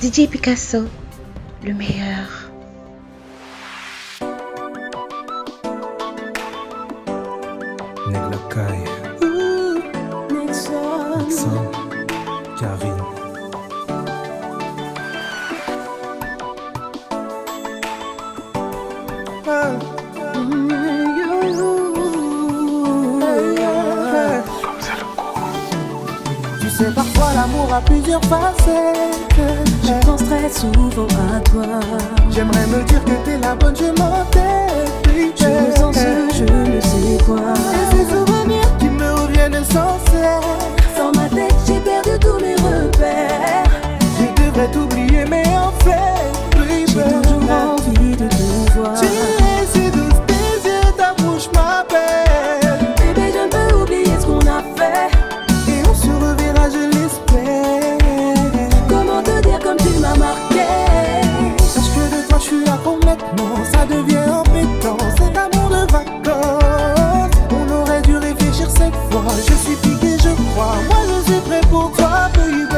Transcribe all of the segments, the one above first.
DJ Picasso, le meilleur. Neglakai, Nixon, Karine. Tu sais, parfois l'amour a plusieurs facettes. Je pense très souvent à toi. J'aimerais me dire que t'es la bonne, je m'entête. Je ressens ce je ne sais quoi. Et ces souvenirs qui me reviennent sans cesse. Dans ma tête j'ai perdu tous mes repères. Je devrais t'oublier mais en fait j'ai toujours envie de te voir. Tu es si douce, tes yeux, ta bouche m'appelle. Bébé je ne peux oublier ce qu'on a fait. Et on se reverra je l'espère. Comment te dire comme tu m'as marqué. Sache que de toi je suis à fond maintenant. Ça devient embêtant, cet amour de vacances. On aurait dû réfléchir 5 fois. Je suis piqué je crois. Moi je suis prêt pour toi baby.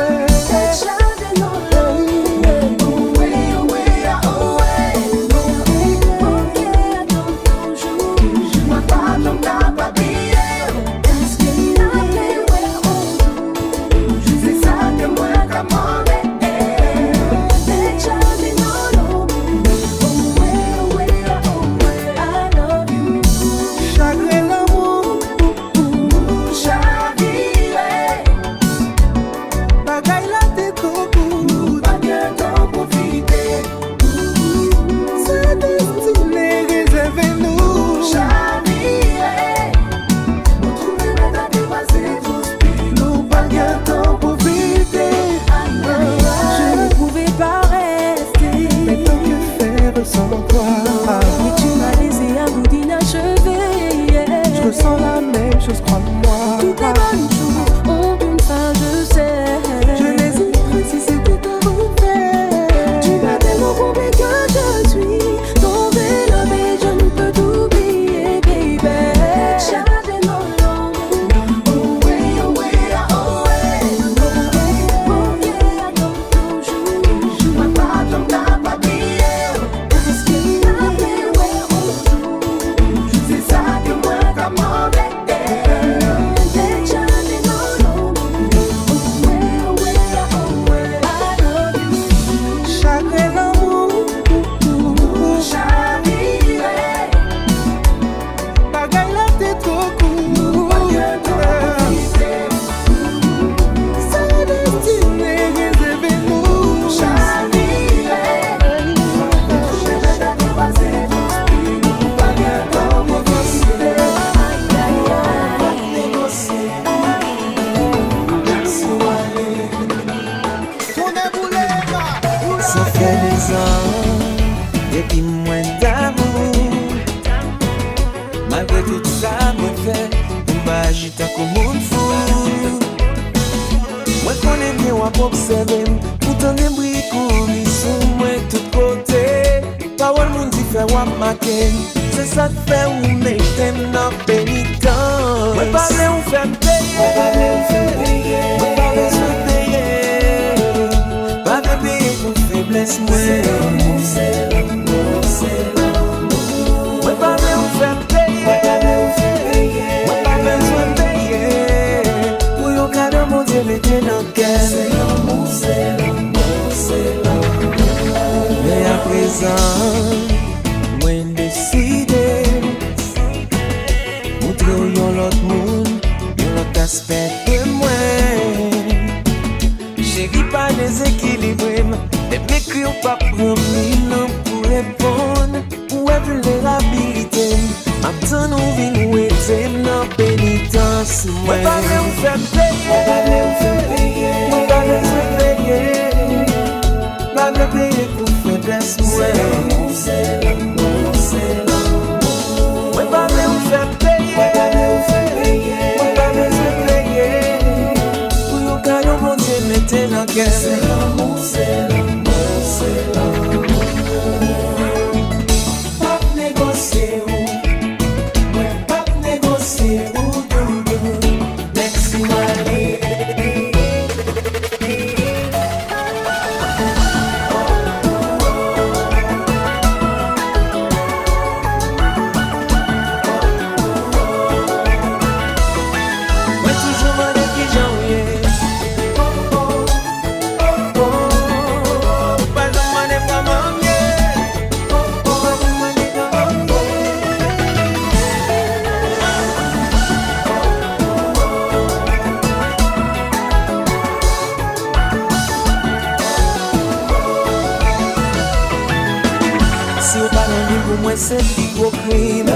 pour moi c'est plus gros crime.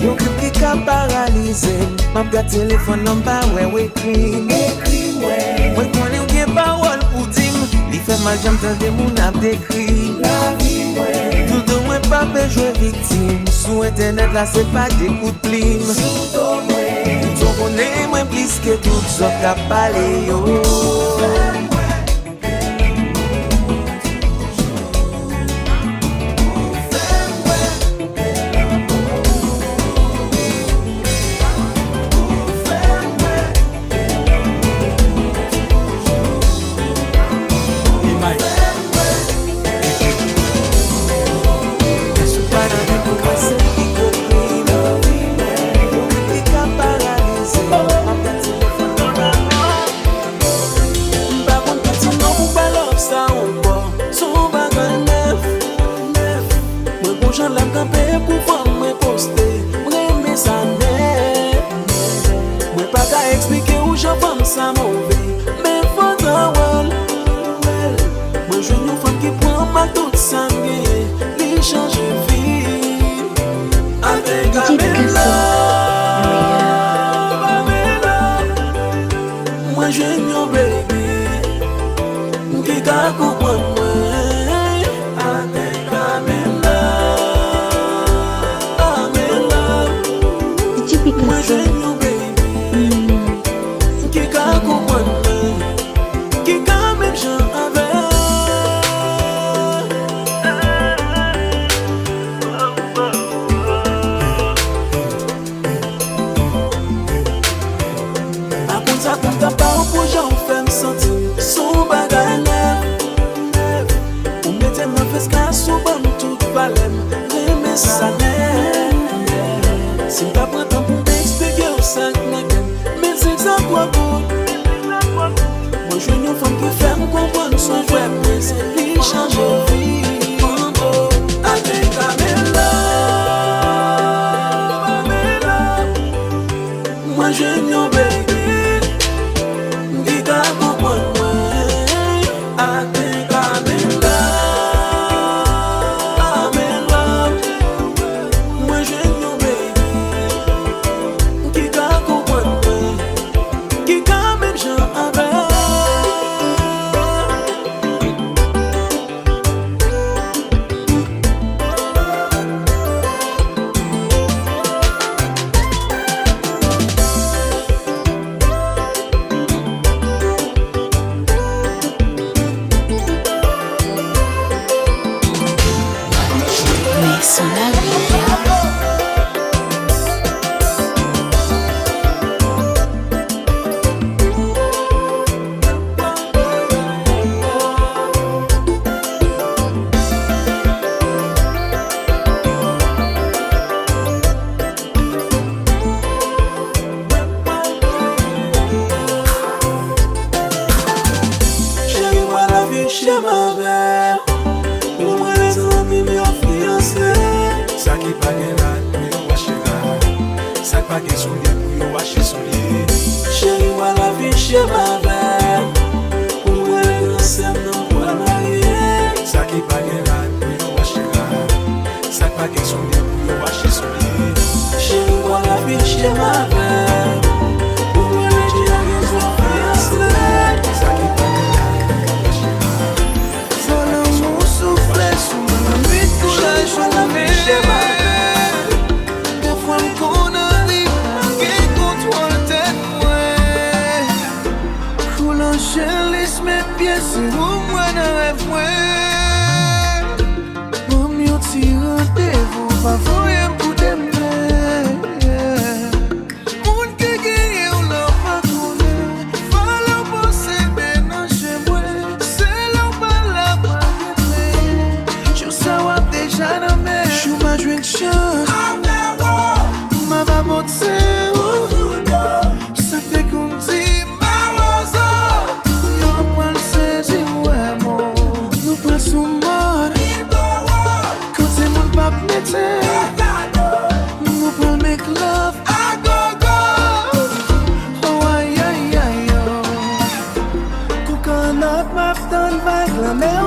Yon crime qui ka paralysé. M'a gâte téléphone non pas ouais écrit. Moi connais ou bien parole pour dire. Li fait mal j'aime tenter mon âme décrit. Tout de moi pas peut jouer victime. Sur internet là c'est pas des coups de plume. Tout connais moi plus que tout ça qu'a parlé yo.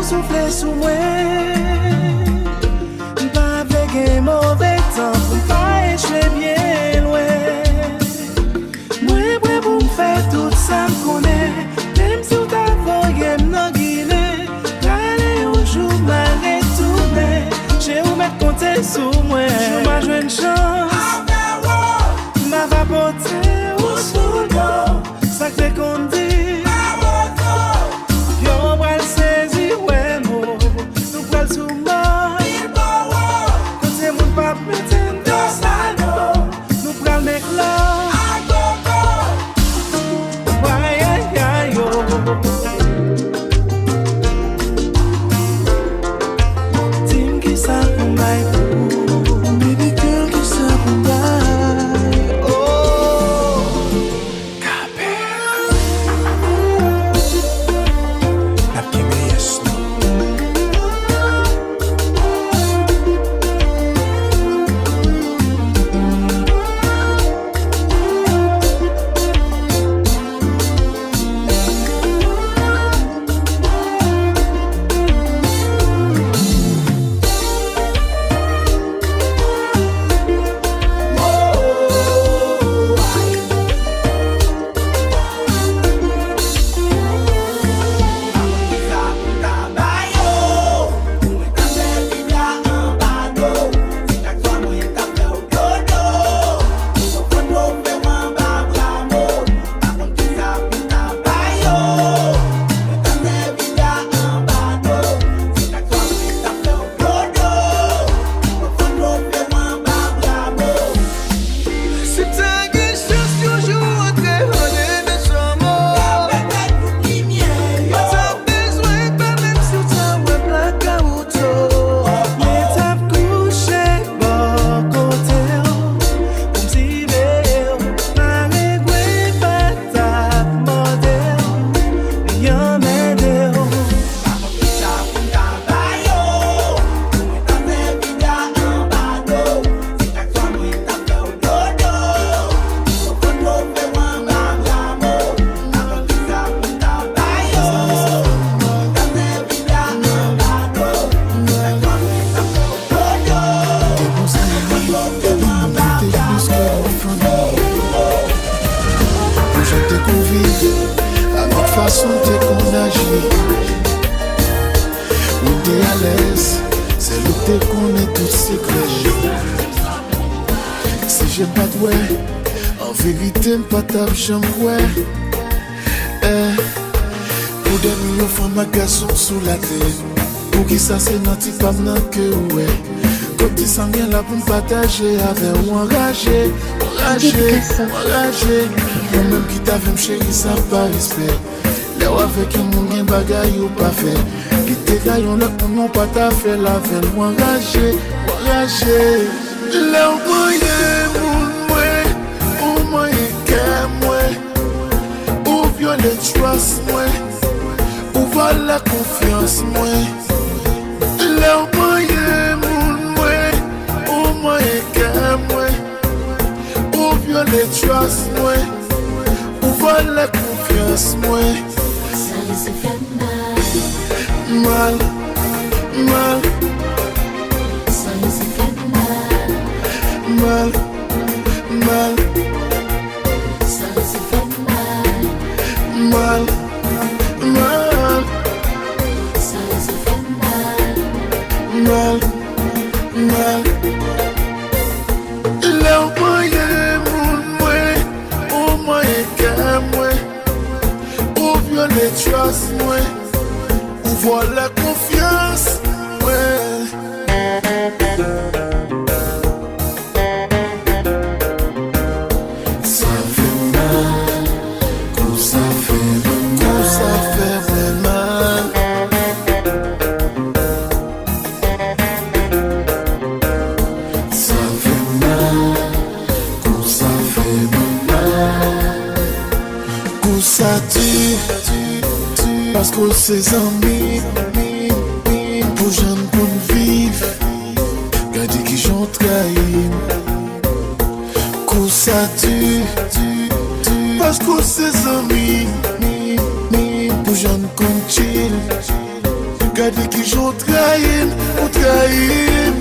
Souffler sous moi, pas ça me connaît, même si t'as voyé m'en Guinée, allez au jour mal retourné, j'ai où mettre compter sur moi, je m'a joué une chance, m'a va porter au sous l'eau, ça fait qu'on dit, yo bral saisi ouais mo, nous bral sous moi, quand c'est mon pape m'éteint dans sa l'eau, nous bral mec là. J'aime ouais, pour des millions de femmes à garçons sous la tête. Pour qui ça c'est nanti pas maintenant que ouais. Quand tu sens bien là pour me partager avec ou enragé. Moi-même qui t'avais chéri ça pas respect. Là où avec un monde bien bagaille ou pas fait. Qui t'égaillons là pour non pas ta fait la veille ou enragé. Là où moyen ou moyen ou violer trust moi, ou voir la confiance moi. Leur moyen moi, ou moyen qu'à moi, ou violer trust moi, ou voir la confiance moi. Ça les fait mal, mal, ça les fait mal, mal. Mal, mal, ça les fait mal, mal. Leur moyen moi, au moyen qu'à moi, ou violer trust moi, ou voir la confiance ouais. Parce que ses amis pour jeunes pour vivre, gardez qui j'en trahis. Qu'on ça tue, parce que ses amis pour jeunes qu'on chill, gardez qui j'en trahis, ou trahis.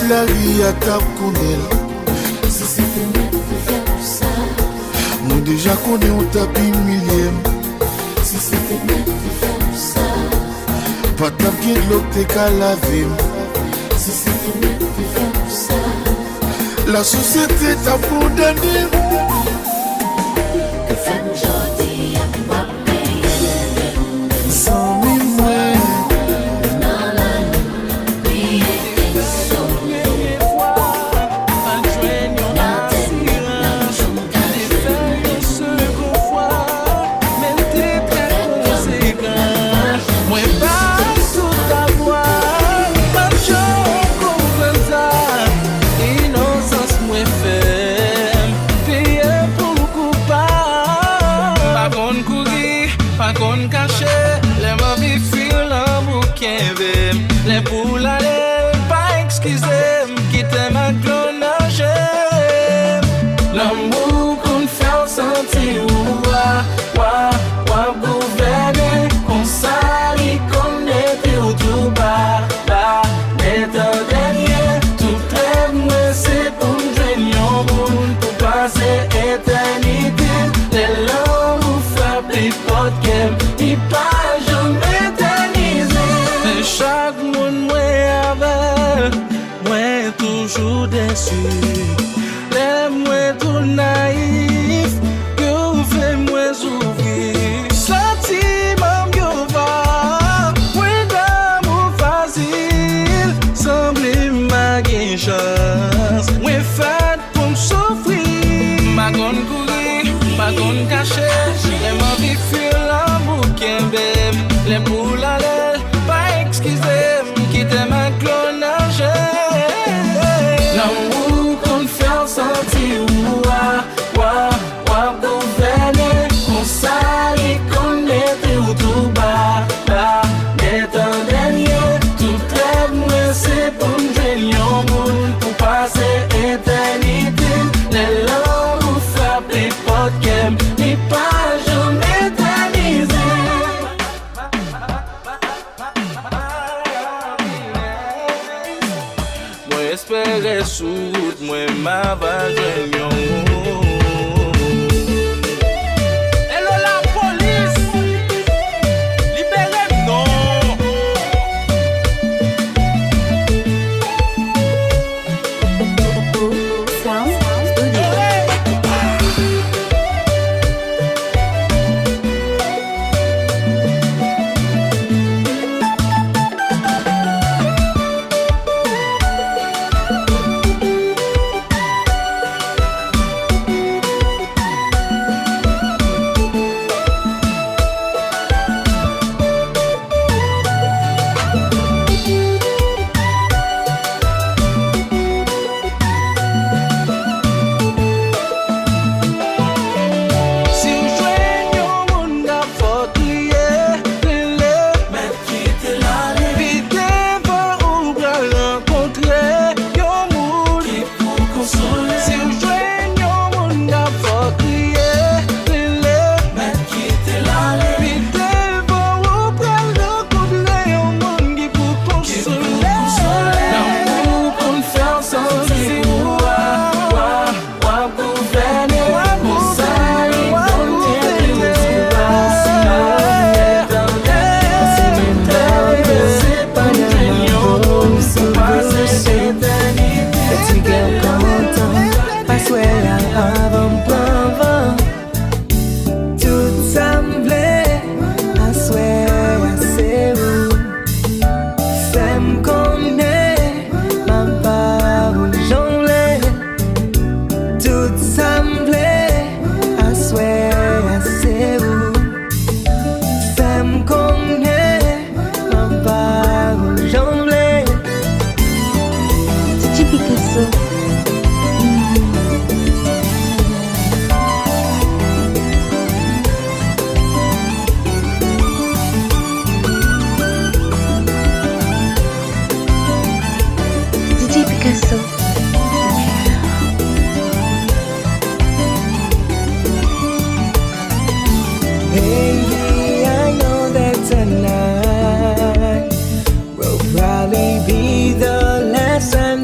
la vie à tap kounel. Si c'était net de faire tout ça. Moi déjà connais on tapis millième. Si c'était net de faire tout ça. Pas tap gen de l'eau t'es qu'à laver. Si c'était net de faire tout ça. La société t'a condamné. Que fait aujourd'hui à pas payer. Sans mémoire. Les poules allaient pas excuser, quitter ma clonage. L'amour qu'on fait sentir, ouah, gouverner, qu'on s'allie, qu'on était au tout bas, mais dans dernier, tout rêve, moi c'est pour me joindre pour passer éternité. Les langues vous frappent, pas de game, ni pas jamais éternisé. Chaque monde moi avec, moi toujours déçu. Les moi tout naïf, que vous faites moi souffrir. Sentiment que va, moi d'amour facile, semble ma chance. Moi fait pour me souffrir, ma gonne courir, ma gonne cacher. Les mains qui fuient l'amour qui aime, les poules à l'aile. Excusez-moi, quittez ma clonage. L'amour qu'on fait sentir, ouah, gouverner, qu'on s'allie, qu'on était au tout bas, mais en dernier, tout rêve, moi c'est pour me joindre pour passer éternité. Les langues vous frappent, pas de game, ni pas jamais éternisé. Espérer sous moi ma vagin. Hello la police, libérez-nous. Sound Studio.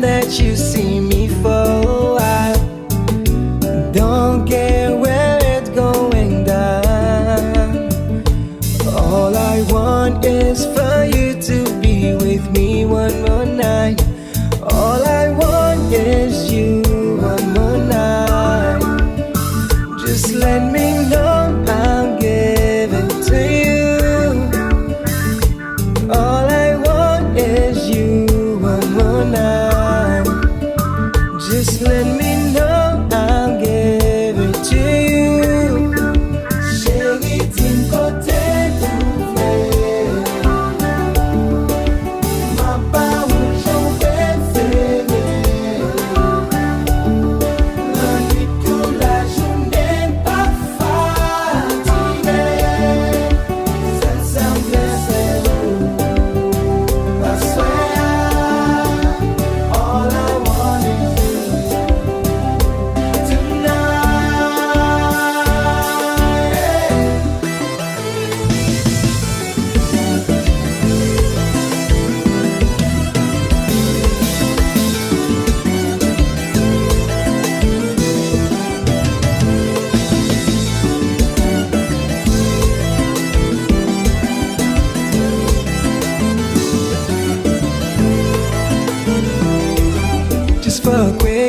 That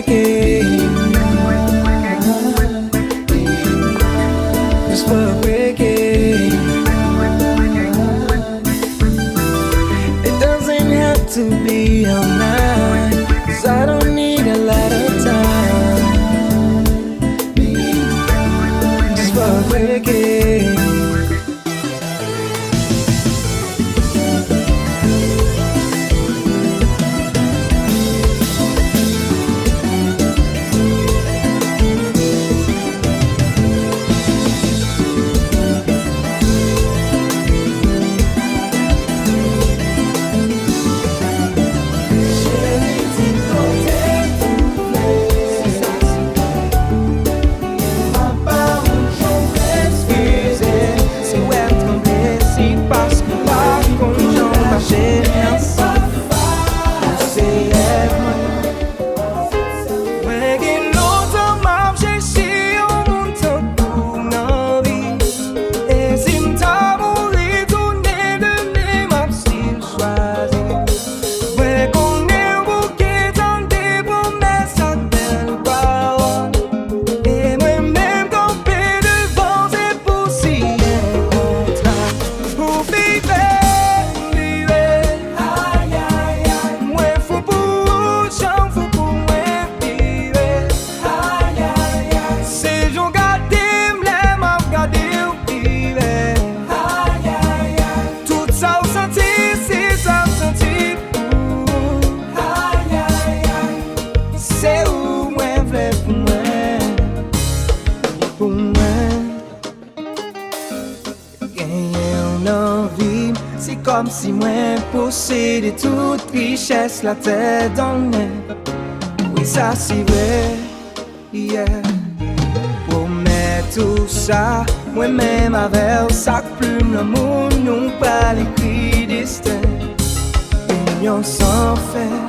breaking. Just for breaking. It doesn't have to be all night, 'cause I don't need a lot of time. Just for breaking. Comme si moi possédais toute richesse, la tête dans le nez. Oui, ça c'est vrai, yeah. Promets tout ça, moi-même avec sac plume, l'amour, nous pas l'écrit destin. Union sans fait.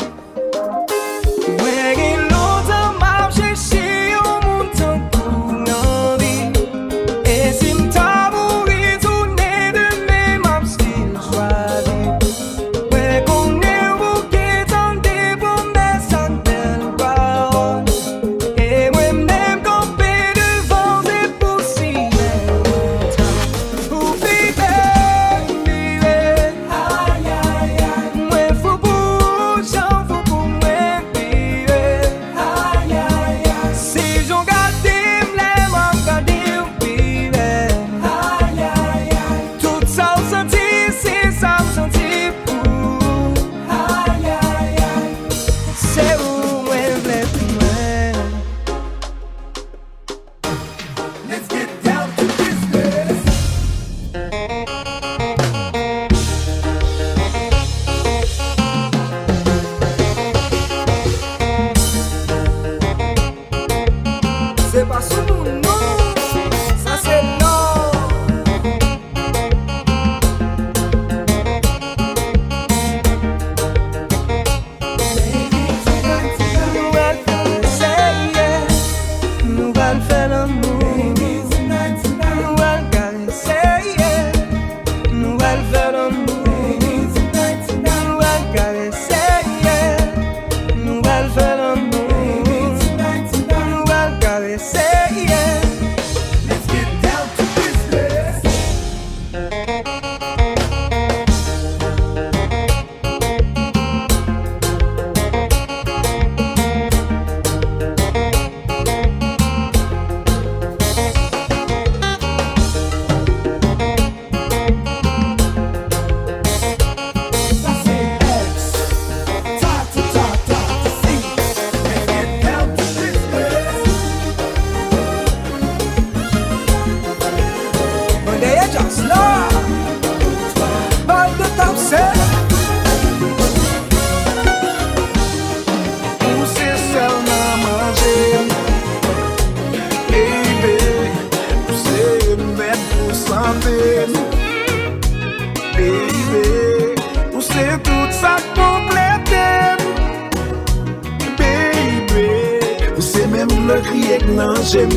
Le crier que non j'aime.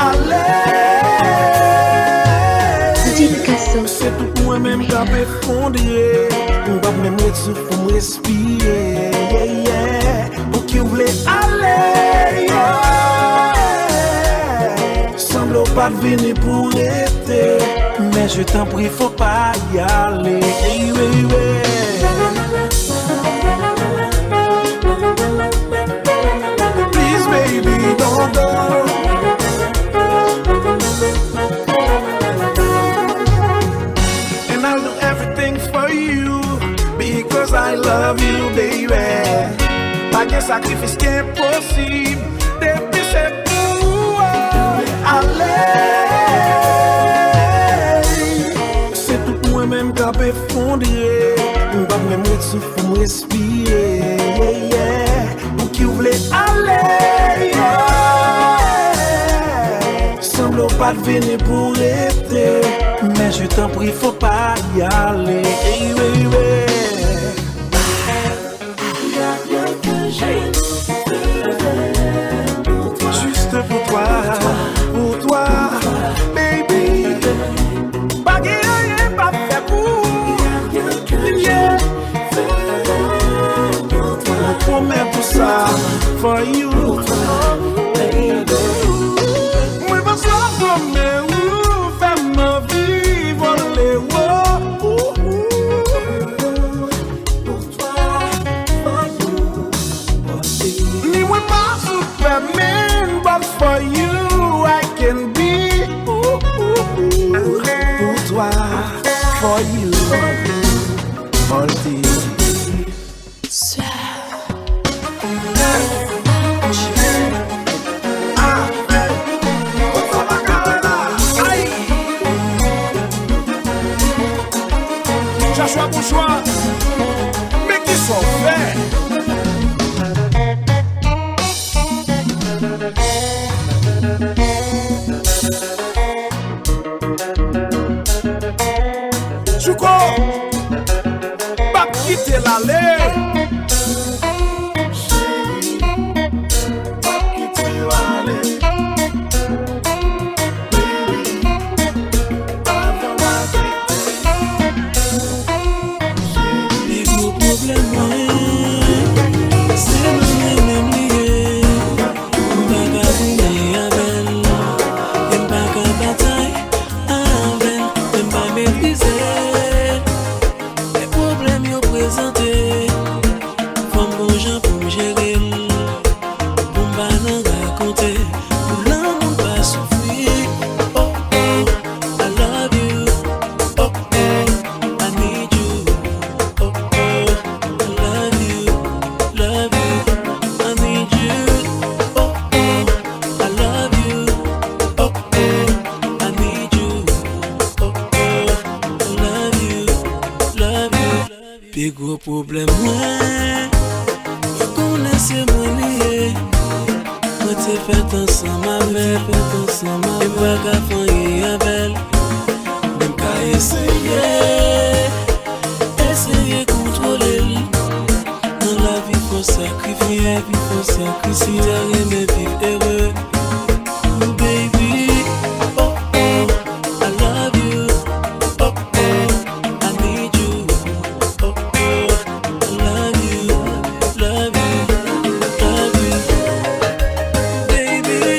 Allez. DJ Picasso. C'est tout moi-même qui a fait fondre. On va même mettre sur pour respirer. Yeah, yeah. aller, yeah. Semble pas venir pour l'été, mais je t'en prie, faut pas y aller. Hey, hey, hey. Please, baby, don't go. And I'll do everything for you because I love you, baby. Pas de sacrifice qui est possible. Depuis c'est pour aller. C'est tout moi-même qui a effondré. M'pas même souffle pour me respirer. Yeah, yeah. Pour qui voulait aller, yeah. Semble pas venir pour l'été, mais je t'en prie, faut pas y aller. Hey, hey, hey. Juste pour toi, baby. Pas que rien pas fait pour, yeah. Je promets tout ça for you, baby. Moi pas ça mais où faire ma vie voler, pour toi, for you. Ni moi pas Superman, but for you I can be. Pour toi, for you, all this. Choix pour choix, mais qui sont faits. Chouko, pas quitter l'allée. Chérie, pas quitter l'allée. Puis gros problème moi, connaissez moi lié. Moi t'es fait ensemble avec, et pas qu'à faire avec. Même qu'à essayer contrôler. Dans la vie faut sacrifier, si t'as aimé vivre heureux. Oh baby, oh oh, I love you. Oh oh, I need you. Oh oh, I love you, love you, love you, baby.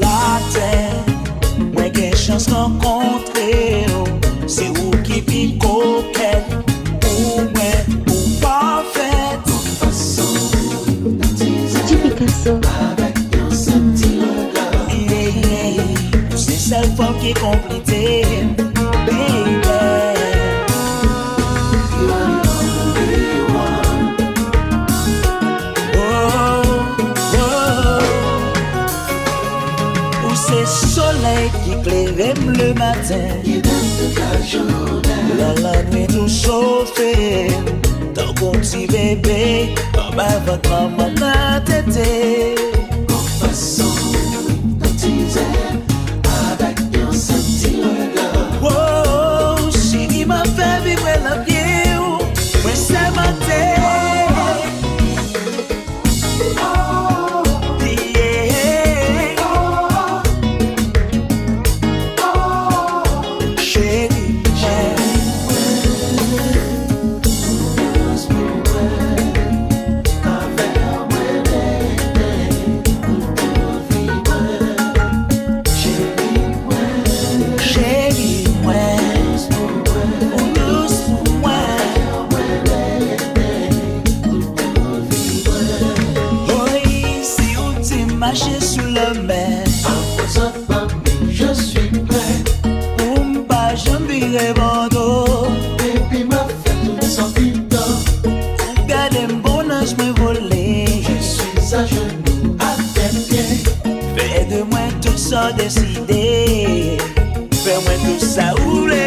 la terre. Moi qui chance rencontrer, c'est où qui vit coquette. Ou moi, ou parfaite. Petit Picasso. C'est celle femme qui est compliquée, baby. Soleil qui éclaire le matin, la nuit nous chauffe, tant qu'on petit bébé, comme votre maman n'a tété. En façon, avec un senti regard. Oh, chérie m'a fait vibrer la vie, moi c'est ma tête. Marcher sous la mer, je suis prêt. Pour m'pas, je m'virai bandeau. Et puis m'a fait tout sentiment. Regardez mon ange me voler. Je suis à genoux à tes pieds. Fais de moi tout ça décidé. Fais-moi tout ça rouler.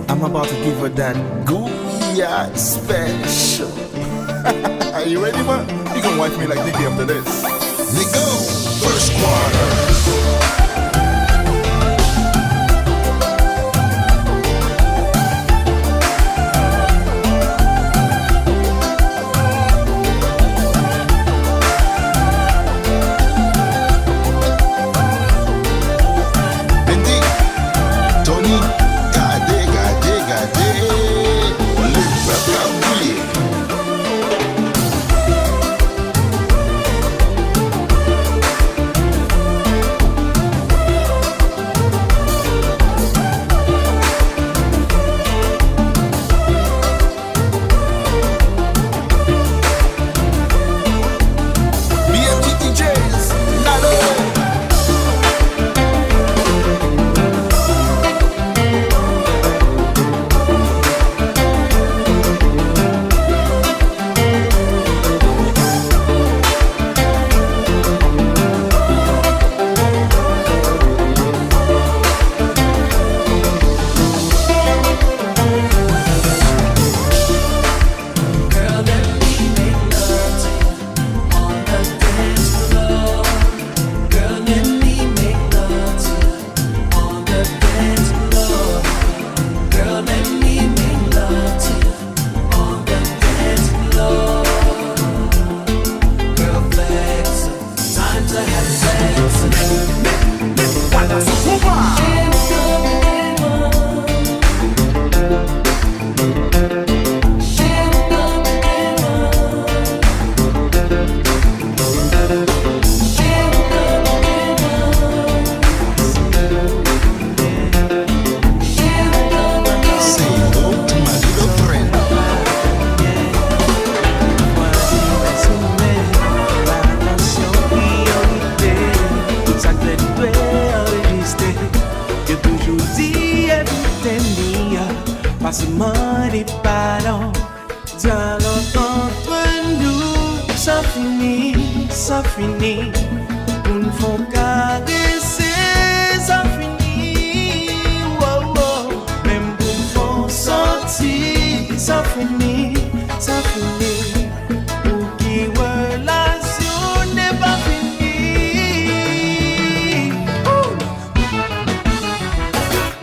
I'm about to give her that Gouya special. Are you ready, man? You can wife me like Nicky after this. Nico, first quarter. Passement des ballons, dialogue entre nous, ça finit, pour nous font caresser, ça finit, wow, wow. Même pour nous font sortir, ça finit, pour qui relation n'est pas finie.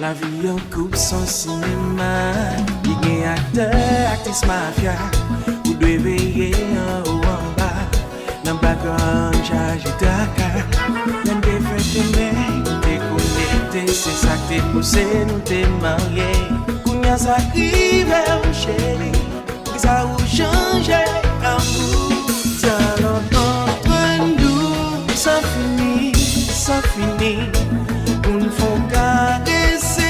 La vie en coupe sans cinéma, il y a acteurs, actrices mafia, vous devez veiller en haut en bas. Dans le background, j'ai Dakar. Même des frères t'aimer, t'es connecté, c'est ça que t'es poussé, nous t'es marié. Kounya ça arrive, chérie, ça vous change, amour. Dialogue entre nous, ça finit, pour nous font caresser,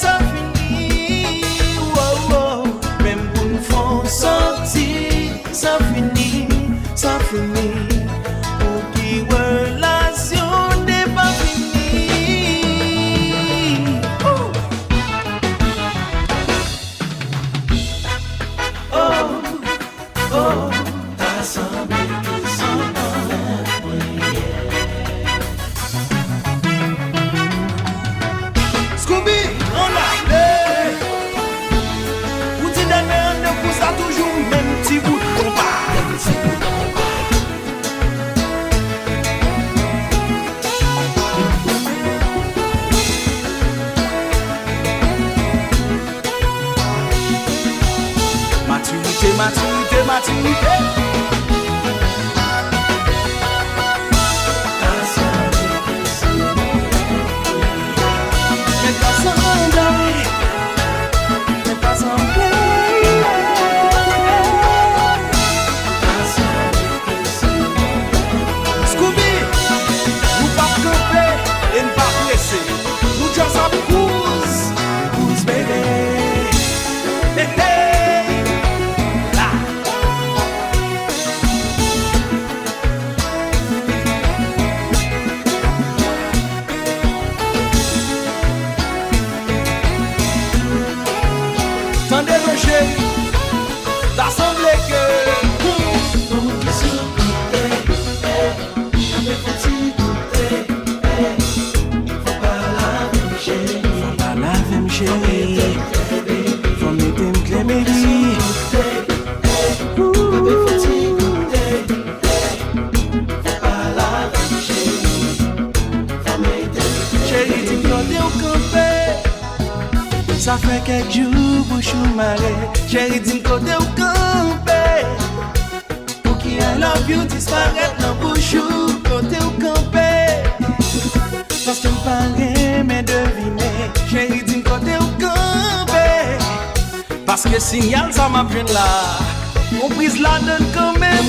ça finit, wow, wow. Même pour nous font sortir, ça finit, pour qui relation n'est pas finie. Oh, t'as semblé que sans Scooby, on a l'air. Vous dites d'ailleurs, ne vous a toujours même petit bout de combat. Maturité. Scooby, nous pas camper et nous pas presser. Nous just a cruise, baby. Hey, hey. Là. Tendez le chéri, t'as semblé que ça fait quelques jours pour choumarrer. Chérie, dis-moi côté ou camper. Pour qui I love you disparaître dans bouchou. Côté ou camper. Parce que m'parais mais deviner. Chérie, dis-moi côté ou camper. Parce que signal ça m'a pris là. On prise la donne quand même.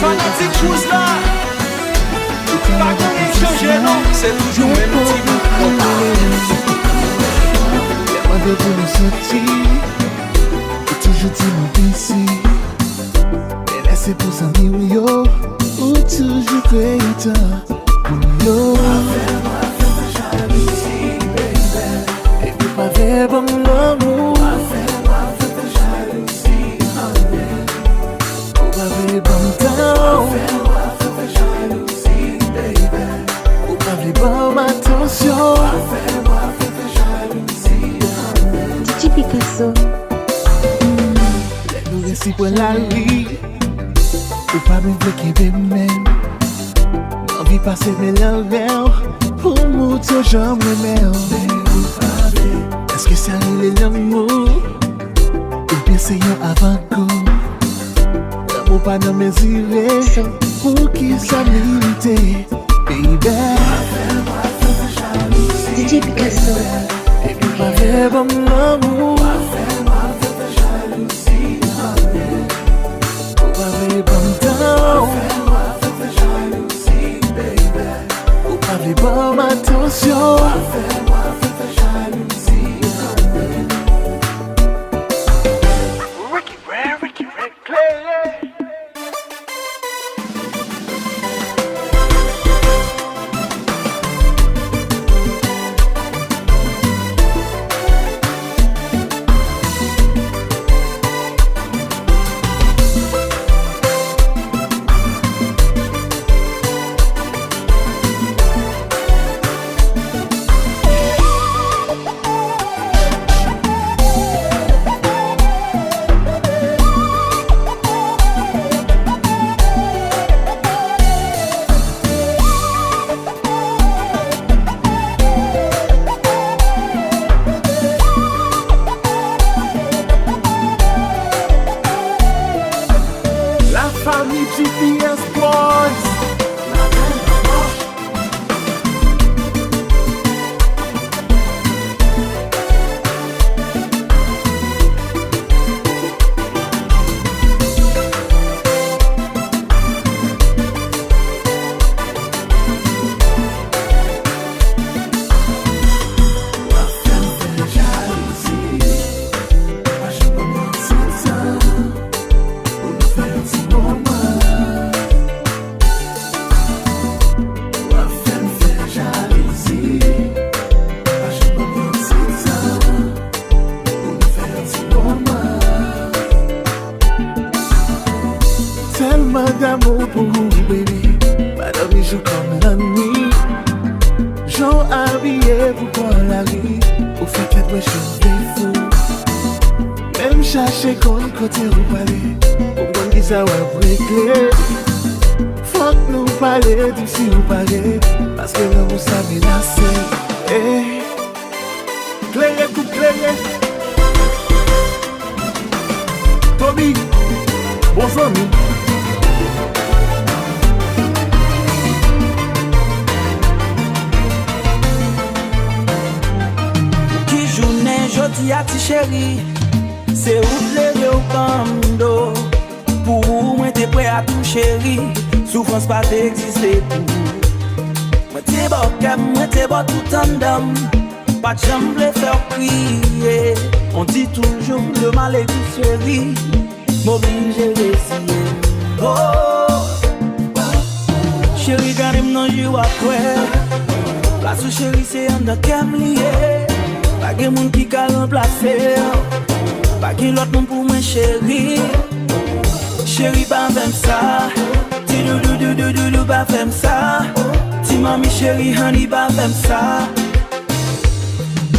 Fanatique chose là, pas qu'on ait changé non, c'est toujours même petit bout. Moi de vous nous sortir, et toujours dit mon PC. Et laissez pour ça yo, ou toujours créateur pour yo. Et puis pas faire bon l'amour. Ou pas bon temps. Ou pas bon attention. DJ Picasso. Nous récits pour la vie. Ou pas me bloquer même. Envie passer mes l'envers. Pour moi toujours me mère. Est-ce que ça est l'amour? Ou bien c'est un avant-goût? L'amour pas dans mes idées. Pour qui ça mérite? Baby. DJ Picasso. Et puis pas faire bon l'amour. Ou pas faire bon temps. GPS boys. Tellement d'amour pour vous, baby. Madame, je comme la nuit. Jean habillé pour voir la rue. Au fait que moi je suis fou. Même chercher qu'on côté où parler. Pour moi qui ça va régler. Faut que nous parler d'ici où parler. Parce que là vous savez la scène. Eh, clairé tout clairé. Tommy, bon famille. Jodi a ti chéri, c'est où pleurer au bando. Pour moi t'es prêt à tout chéri, souffrance pas d'exister pour. Moi t'es bon, moi t'es bon tout en dame. Pas de jambe les faire crier. On dit toujours le mal est tout chéri, m'oblige à essayer. Oh, chéri garde-moi dans jour après. La sous chéri c'est un de kem lié. Pas de monde qui a remplacé. Pas de l'autre monde pour moi chéri. Chéri pas même ça. Ti doudou pas même ça. Ti mami chéri honey pas même ça.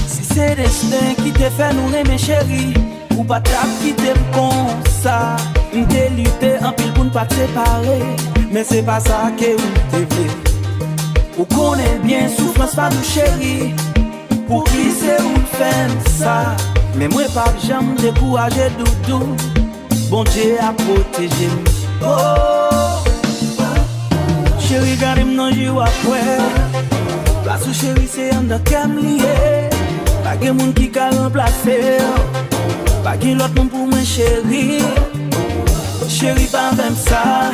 Si c'est destin qui te fait nous aimer chéri, ou pas tap qui t'aime comme ça. M'te lutter en pile pour ne pas te séparer. Mais c'est pas ça que vous te fait. Ou connaît bien souffrance pas nous chéri. Pour qui c'est où fait ça. Mais moi pas jamais découragé doudou. Bon Dieu a protégé. Oh, chéri garde-moi dans jour après. Place où chéri c'est un de kem lié. Pas de monde qui a remplacé. Pas de l'autre monde pour moi chéri. Chéri pas même ça.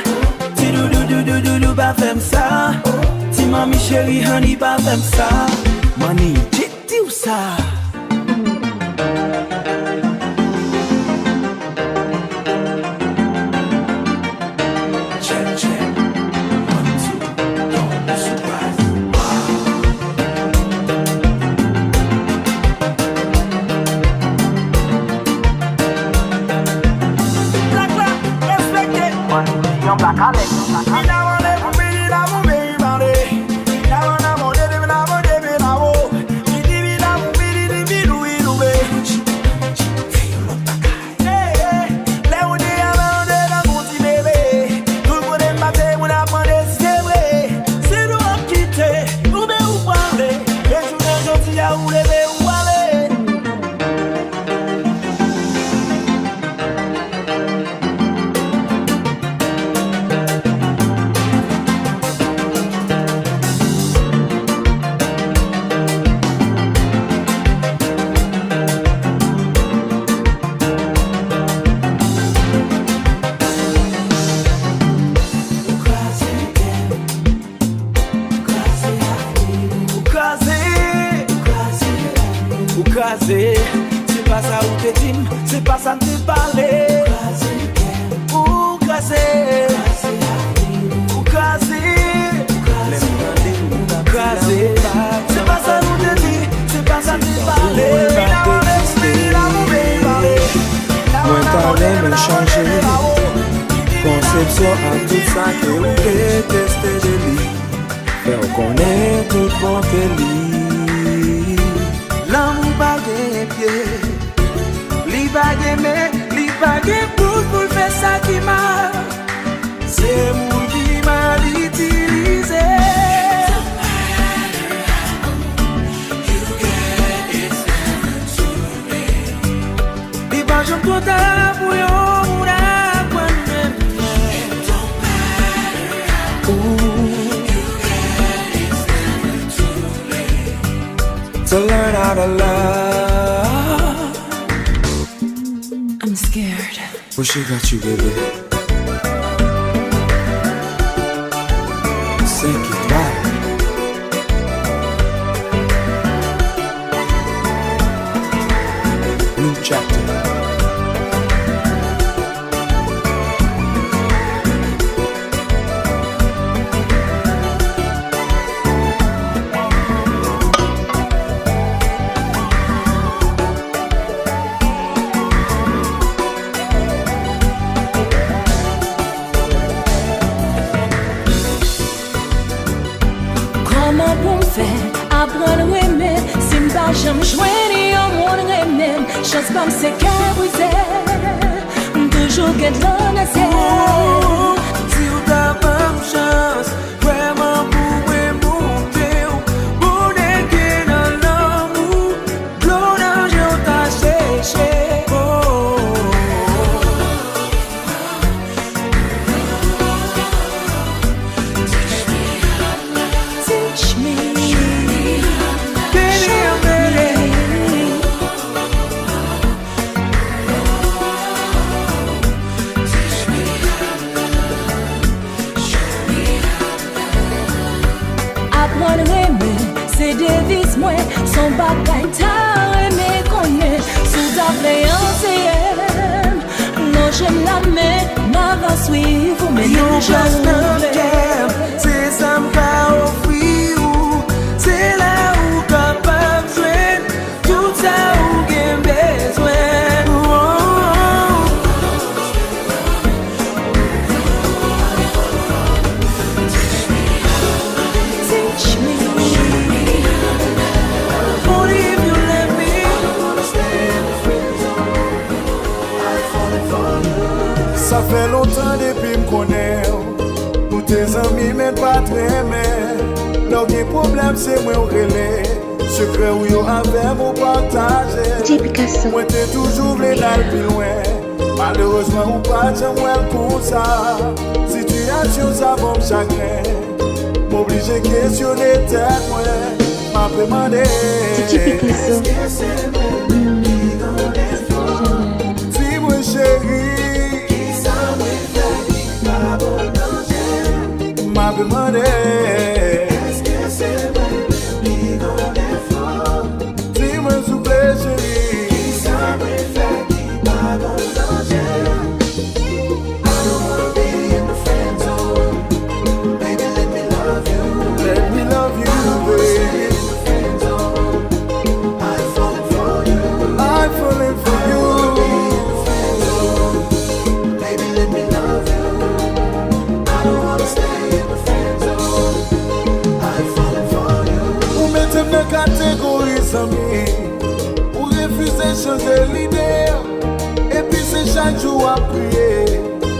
Ti doudou pas même ça. Ti mami chéri honey pas même ça. Money ou ça? Check, check. 1, 2, don't surprise. Black, respected. Young black Alex. C'est pas ça où t'es dit, c'est pas ça t'es parlé. Ou crasé, ou crasé, c'est pas ça où t'es dit, c'est pas ça t'es parlé. Moi t'allais me changer. Conception à tout ça que vous détestez de lui. Faire connaître tout bon que lui. L'amour bagué pied, li bagué mais, li bagué pour faire ça qui m'a. C'est mon qui m'a utilisé. Li bagué pour ta bouillon, pour la bonne. out of love. I'm scared. Well, she got you, baby. Say goodbye. New chapter. Comment pour me faire apprendre à aimer? Si m'pas jamais joué au monde même, chance pas me c'est qu'à briser. Toujours get l'on a c'est. Si ou ta pas chance, vraiment pour monter, pour déguer dans l'amour, l'orange ou ta cherché. Teach me, Baby, I'm ready. apprendre à aimer, c'est devise moi, son bagaille t'a aimé connaît, sous ta pléance. Non, j'aime la main, ma va suivre, mais You non, just love j'aime them. C'est ça m'pas offrir ou c'est là où capable de jouer tout ça où j'ai besoin. teach me. Only if you let me. Ça fait longtemps depuis me connaître. Pour tes amis, mais pas très mais. Leur des problèmes, c'est moi au relais. Secret où yo avec vous partager. DJ Picasso. Moi t'es toujours voulu d'aller plus loin. Malheureusement ou pas, j'aime pour ça. Situation ça va me chagrin. M'obliger questionner tête moi. M'a demandé. DJ Picasso. Dis-moi chérie. M'a demandé. Dis-moi s'il vous plaît chérie. Let me love you, baby. I'm falling for you. Baby, let me love you. I don't wanna stay in the friend zone. I'm falling for you. Ou mettez dans catégorie amis. Ou refuser changer l'idée. Et puis c'est chaque jour à prier.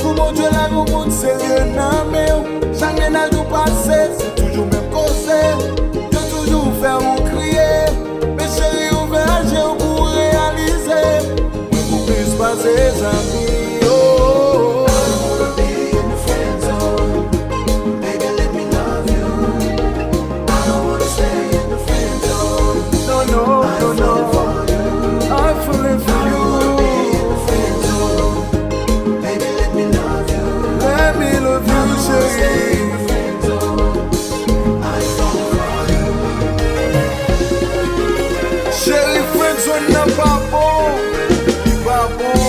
Pour mon Dieu là, mon monde sérieux non mais chaque ménage nous passer, c'est toujours même cause. De toujours faire mon crier. Mais chérie, ouvert, j'ai pour réaliser. Moi, pour plus passer amis. Oh, I don't wanna be in the friend zone. Baby, let me love you. I don't wanna stay in the friend zone. No, no, no, no. I'm falling for you. Baby, let me love you. Let me love you, chérie. Chérie, friendzone n'a pas bon. Il pas bon.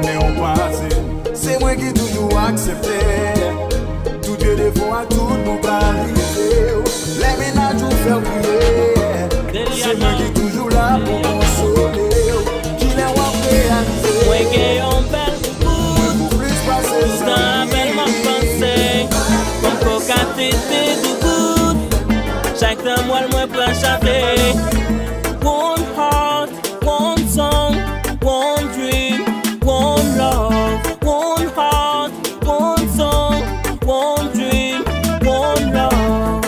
connaît au passé. C'est moi qui toujours accepté. Tout Dieu des fois, tout nous arriver. Les ménages tout faire briller. C'est moi qui toujours là pour consoler. Qui les voit réaliser. Moi qui on belle pour plus passer tout un belle ma pensée. Comme coca tété du goût. Chaque temps moi le moins prend chanter. One heart, one song, one dream, one love. One heart, one song, one dream, one love.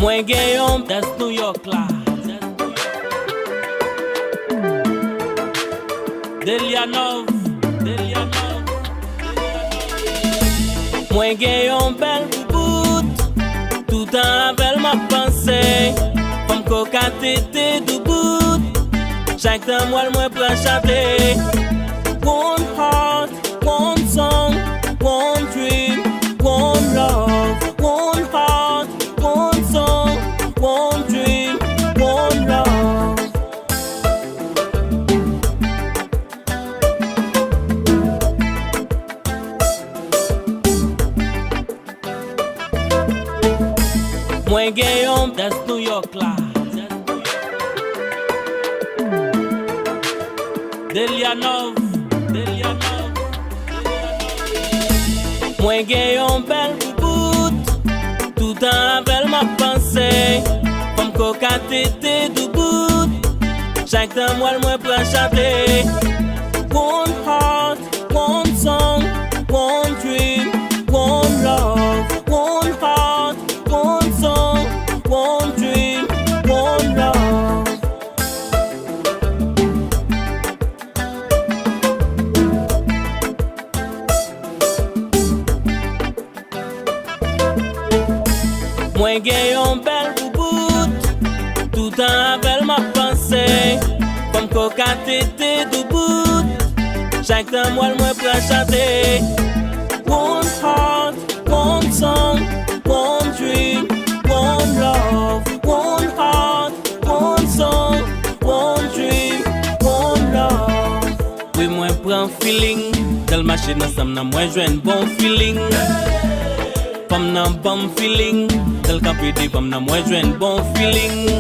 Moi gagnons, that's New York là. Delianov. Moi gagnons belle bout. Tout en avec ma pensée. Comme coca tété du bout. Chaque temps moi le moins prend chanter. One heart, one song, one dream, one love. One heart, one song, one dream, one love. Moi gagnons, that's New York là. Delianov. Moi gagnons belle bout. Tout en avec ma pensée. Comme coca tété du bout. Chaque temps moi le moins prend chanter. One heart, one song, one dream, one love. One heart, one song, one dream, one love. Moi gagnons belle bout. Tout en avec ma pensée. Comme coca tété du bout. Chaque temps moi le moins prend chanter. One heart, one song, one dream, one love. One heart, one song, one dream, one love. Oui, moi prends feeling. Dans le machine ensemble, moi joue bon feeling. Femme nan bon feeling. Dans le capédé, femme nan moi joue bon feeling.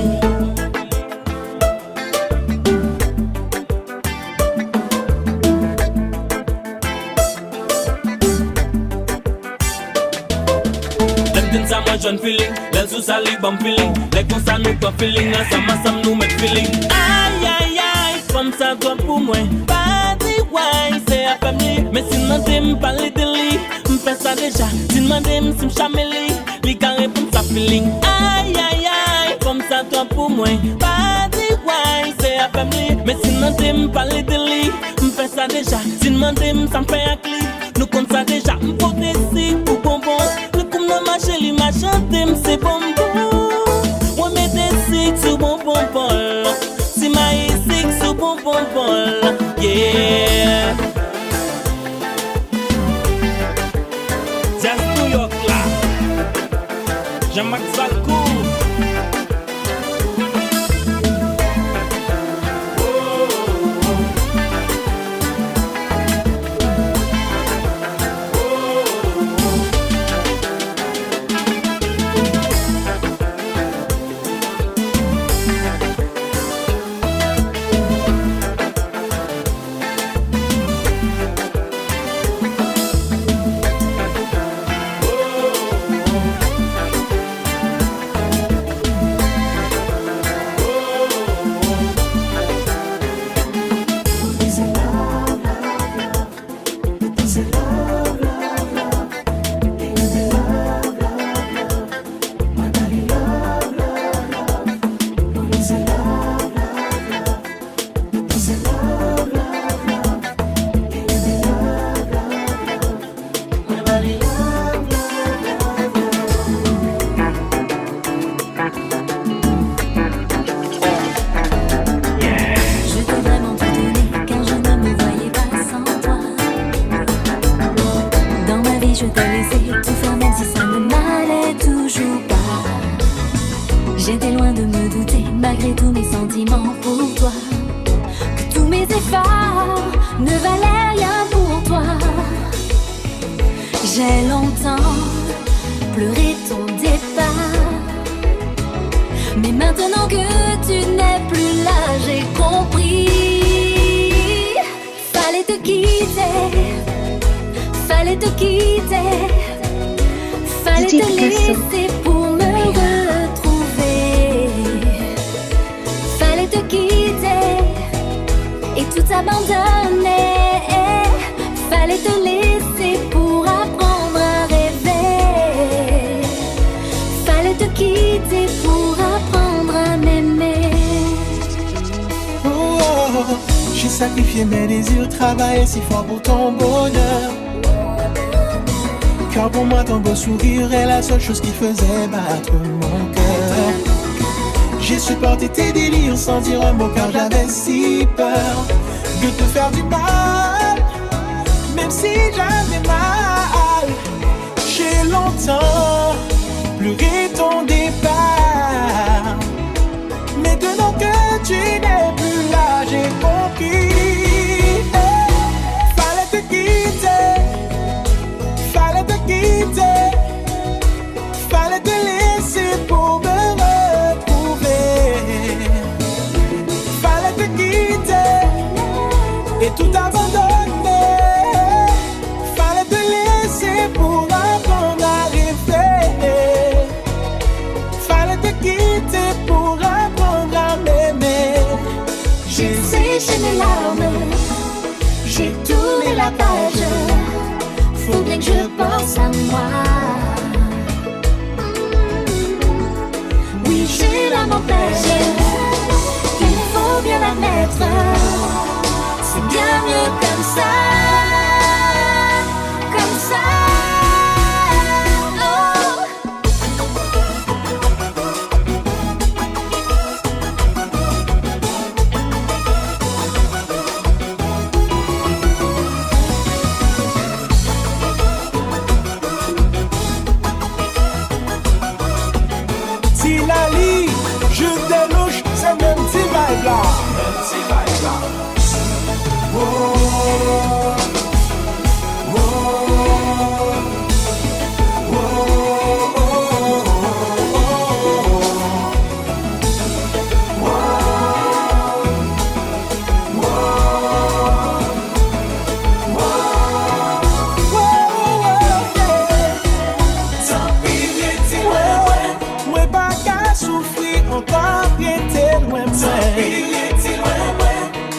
Ça moi jeune feeling, les sous sali bon feeling, les constats nous pas feeling, ensemble nous met feeling. Aïe aïe aïe, comme ça toi pour moi, pas dit ouais, c'est à famille. Mais si demandez me parler de lui, me fait ça déjà. Si demandez me si me chameli, lui quand répond ça feeling. Aïe aïe aïe, comme ça toi pour moi, pas dit ouais, c'est à famille. Mais si demandez me parler de lui, me fait ça déjà. Si demandez me ça me fait un clip, nous compte ça déjà. Me porter si pour bonbon. Ma chérie m'a chanté, c'est bonbon. On met des six sous bon bonbon. Si ma six sous bon bonbon. Yeah. Just New York là. Jean-Max Valcourt. toujours pas. J'étais loin de me douter, malgré tous mes sentiments pour toi, que tous mes efforts ne valaient rien pour toi. J'ai longtemps pleuré ton départ, mais maintenant que tu n'es plus là, j'ai compris. Fallait te quitter, fallait te quitter, fallait te laisser pour me retrouver. Fallait te quitter et tout abandonner. Fallait te laisser pour apprendre à rêver. Fallait te quitter pour apprendre à m'aimer. Oh, j'ai sacrifié mes désirs, travaillé si fort pour ton bonheur. Car pour moi ton beau sourire est la seule chose qui faisait battre mon cœur. J'ai supporté tes délires sans dire un mot car j'avais si peur de te faire du mal, même si j'avais mal. J'ai longtemps pleuré ton départ, maintenant que tu n'es plus là, j'ai compris. Fallait te quitter, fallait te quitter, fallait te laisser pour me retrouver. Fallait te quitter et tout abandonner. Fallait te laisser pour apprendre à rêver. Fallait te quitter pour apprendre à m'aimer. J'ai séché mes larmes, j'ai tourné la page. Faut bien que je pense à moi. Oui, j'ai la mauvaise, il faut bien l'admettre. C'est bien mieux comme ça, comme ça. Si la lit, je délouche, c'est même si vibe là. Même si vibe là. Oh, oh, oh, oh,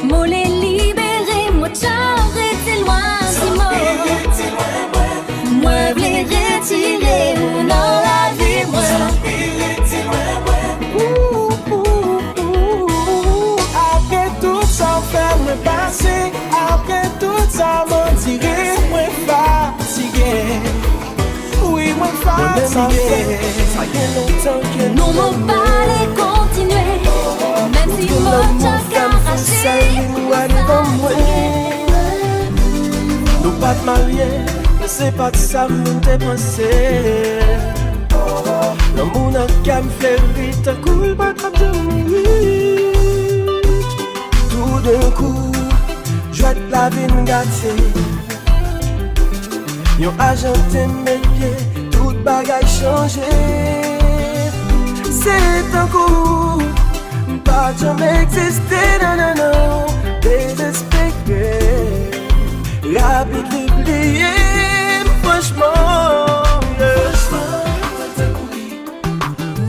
Mollet libéré, moi t'arrêter loin du mot. Moi v'lais retirer ou non la vie moi. Après tout ça faire me passer, après tout ça m'en tirer, moi fatigué. Oui, moi fatigué. Ça y est longtemps que Non, mon balai continuer, même si mon chakra arraché. Nous pas de mariés, mais c'est pas de ça nous dépenser. L'amour n'a qu'à me faire vite, un coup il va attraper de nuit. Tout d'un coup, je vais te la vie me gâter. Yon agenté mes pieds, tout bagage changé. C'est un coup, pas jamais existé, non, non, non. Désespéré, rapide d'oublier, franchement. Franchement, t'as compris,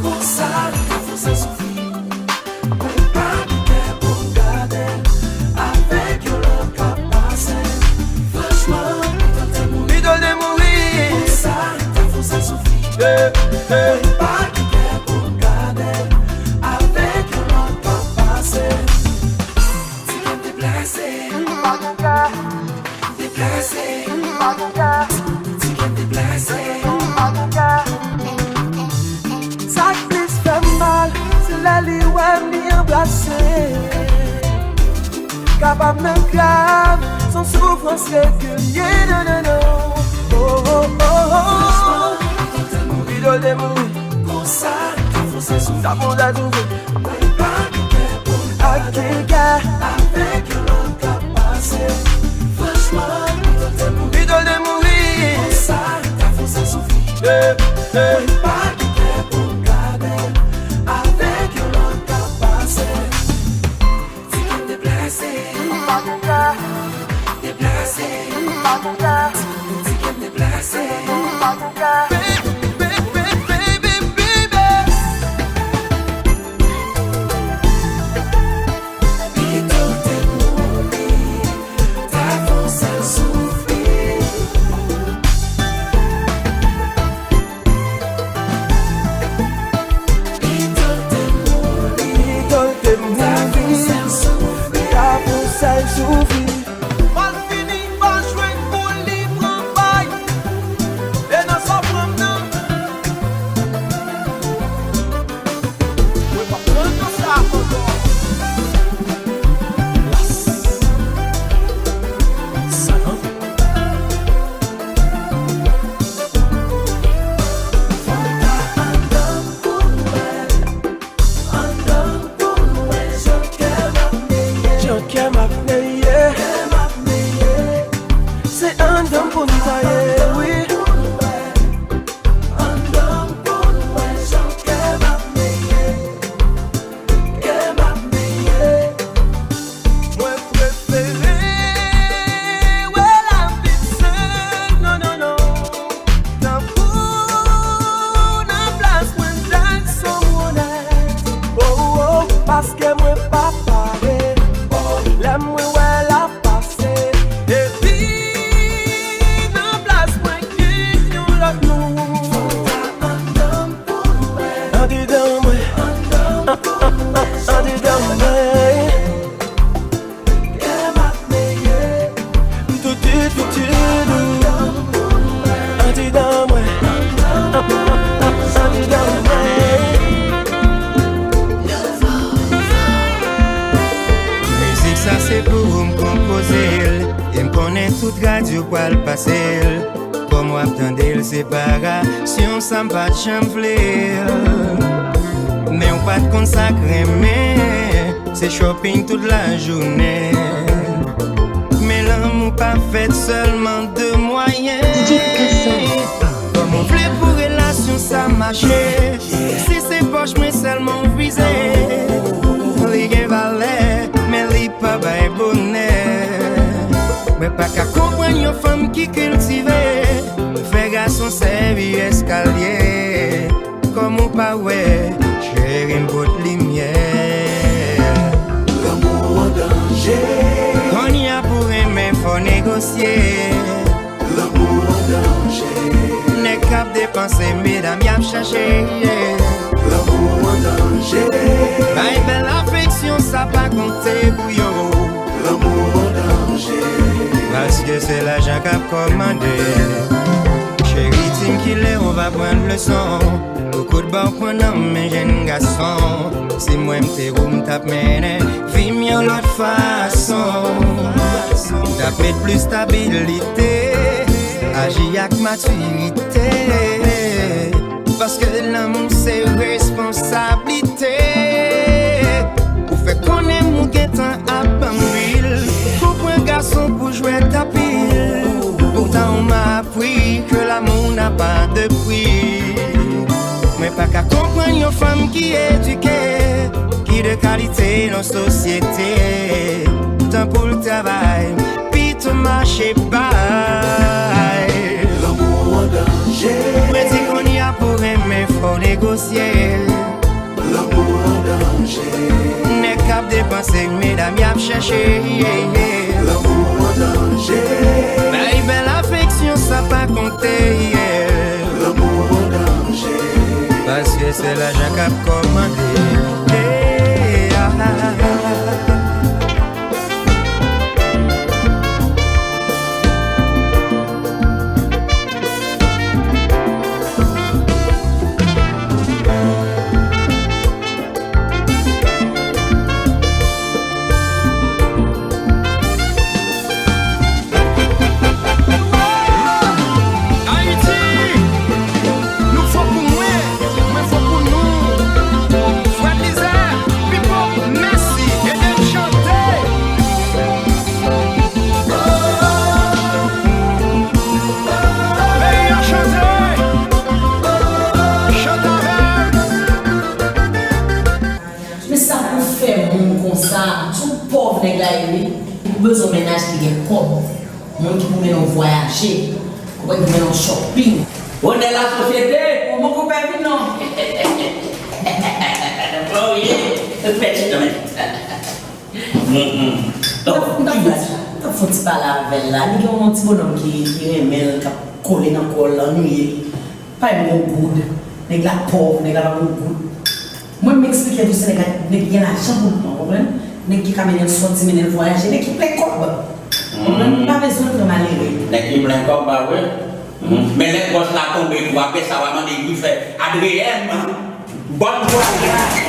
pour ça, t'as fait ça suffit. On pas de pour garder, avec yon l'autre capacé. Franchement, t'as compris, l'idole de mourir. Pour ça, t'as fait ça suffit. On pas de pour garder, avec yon l'autre capacé. Déplacé, tu can déplacer. Ça plus fait mal, c'est la liouane m'y embrasser. Capable même grave, sans souffrance régulière, non, non, non. Oh, oh, oh, oh. Idole de mourir. ça, t'as faussé souffrir. T'as faussé souffrir. Mais pas de pour avec quelqu'un, avec l'autre qu'a passé. Franchement, idole de mourir. pour ça, t'as faussé souffrir. Mais pas de pour garder avec l'autre qu'a passé. Si tu me déplaces, déplacé. Si tu me déplaces, mais on pas de consacré, mais c'est shopping toute la journée. Mais l'amour pas fait seulement de moyens. Comme on voulait pour relation ça marchait. Si c'est poche mais seulement visé. Les gains valaient, mais les pas bail bonheur. Mais pas qu'à comprendre une femme qui cultive. Fait garçon servi escalier. Comme on pas ouais, chérie m'botte lumière. L'amour en danger. On y a pour aimer, faut négocier. L'amour en danger. N'est cap dépenser, mesdames, y'a cherché. L'amour en danger. Bye belle affection, ça pas compter pour yo. L'amour en danger. Parce que c'est l'argent qu'a commandé. Chérie, Tim Killer, on va prendre le son. Beaucoup de bon pour nous, mes jeunes garçons. Si moi m'te roux, m'tape mené, vie mieux l'autre façon. T'as mettre plus stabilité, agis avec maturité. Parce que l'amour c'est responsabilité. Ou fait qu'on aime ou guettant à Bamville. Faut un garçon pour jouer ta pile. Pourtant on m'a appris que l'amour n'a pas de prix. Mais pas qu'à comprendre une femme qui est éduquée, qui de qualité dans la société. Temps pour le travail, puis tout marcher pas. L'amour en danger. Mais dis qu'on y a pour aimer, faut négocier. L'amour en danger. N'est cap dépenser, mesdames, y'a cherché. L'amour en danger. Belle belle affection, ça pas compter. L'amour en danger. Parce que c'est l'argent qu'a commandé. Hey, ah, ah, ah. Haïti, nous faut pour moi, mais faut pour travailler, besoin de ménage qui est comme. Monde qui peut nous voyager, qui peut nous shopping. On est la société. On m'a coupé non. Oh oui, petit domaine. T'as foutu pas la veille là. Il y a un petit bonhomme qui remet, qui a collé dans le col, ennuyé. Pas un bon goût. Nèg la pauvre, nèg la pas bon goût. Moi m'expliquer tout Sénégal, nèg y a l'argent pour nous, comprendre? Nèg qui camine sorti mener voyager, nèg qui plein corps. Pas besoin de malheureux. Nèg qui plein corps bah ouais. Mais les gosses là tombé, tu vas faire ça va demander lui faire Adrien. Bonne voix.